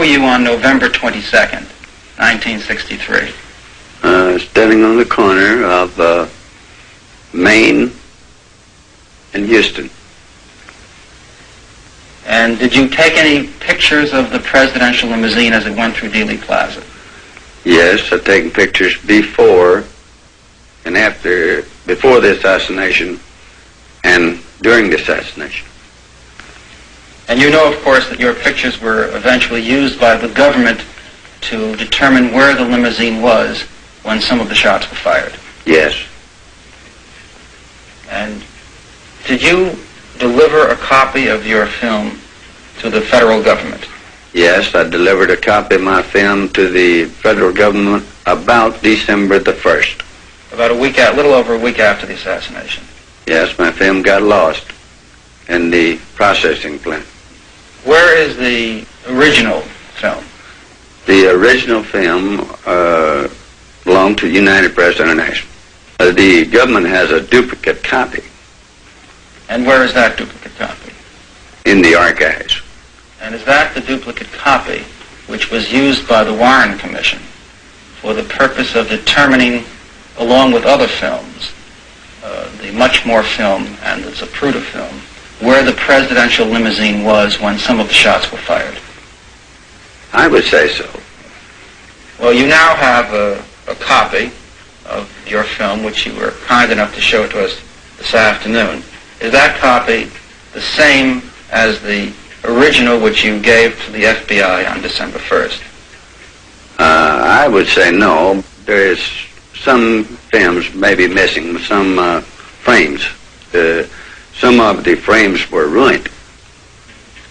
were you on November 22nd, 1963? Standing on the corner of Maine and Houston. And did you take any pictures of the presidential limousine as it went through Dealey Plaza? Yes, I've taken pictures before and after, before the assassination and during the assassination. And you know, of course, that your pictures were eventually used by the government to determine where the limousine was when some of the shots were fired. Yes. And did you deliver a copy of your film to the federal government? Yes, I delivered a copy of my film to the federal government about December the 1st. About a little over a week after the assassination. Yes, my film got lost in the processing plant. Where is the original film? The original film belonged to United Press International. The government has a duplicate copy. And where is that duplicate copy? In the archives. And is that the duplicate copy which was used by the Warren Commission for the purpose of determining, along with other films, the Muchmore film and the Zapruder film, where the presidential limousine was when some of the shots were fired? I would say so. Well, you now have a copy of your film, which you were kind enough to show to us this afternoon. Is that copy the same as the original which you gave to the FBI on December 1st? I would say no. There's some films maybe missing, some frames. Some of the frames were ruined.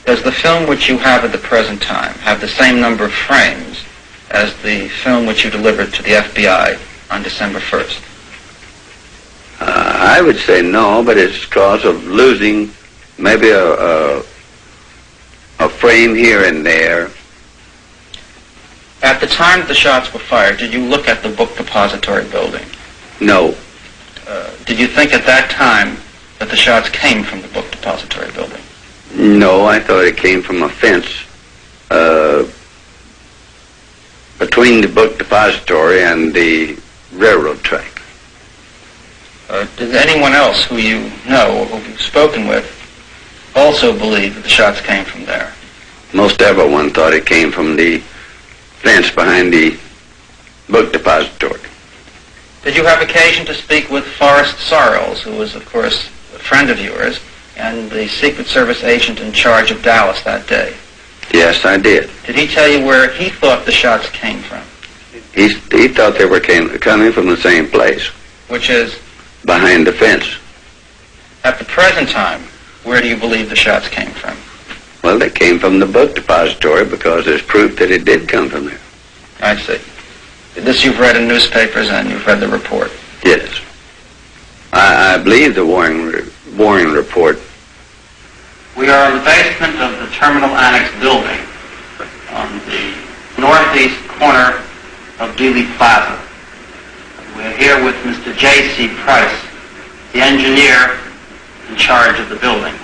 Does the film which you have at the present time have the same number of frames as the film which you delivered to the FBI on December 1st? I would say no, but it's because of losing maybe a frame here and there. At the time the shots were fired, did you look at the book depository building? No. Did you think at that time that the shots came from the book depository building? No, I thought it came from a fence between the book depository and the railroad track. Does anyone else who you know or who you've spoken with also believe that the shots came from there? Most everyone thought it came from the fence behind the book depository. Did you have occasion to speak with Forrest Sorrells, who was, of course, a friend of yours, and the Secret Service agent in charge of Dallas that day? Yes, I did. Did he tell you where he thought the shots came from? He thought they were coming from the same place. Which is? Behind the fence. At the present time, where do you believe the shots came from? Well, they came from the book depository because there's proof that it did come from there. I see. This you've read in newspapers and you've read the report? Yes. I believe the Warren report. We are in the basement of the Terminal Annex building on the northeast corner of Dealey Plaza. We're here with Mr. J.C. Price, the engineer in charge of the building.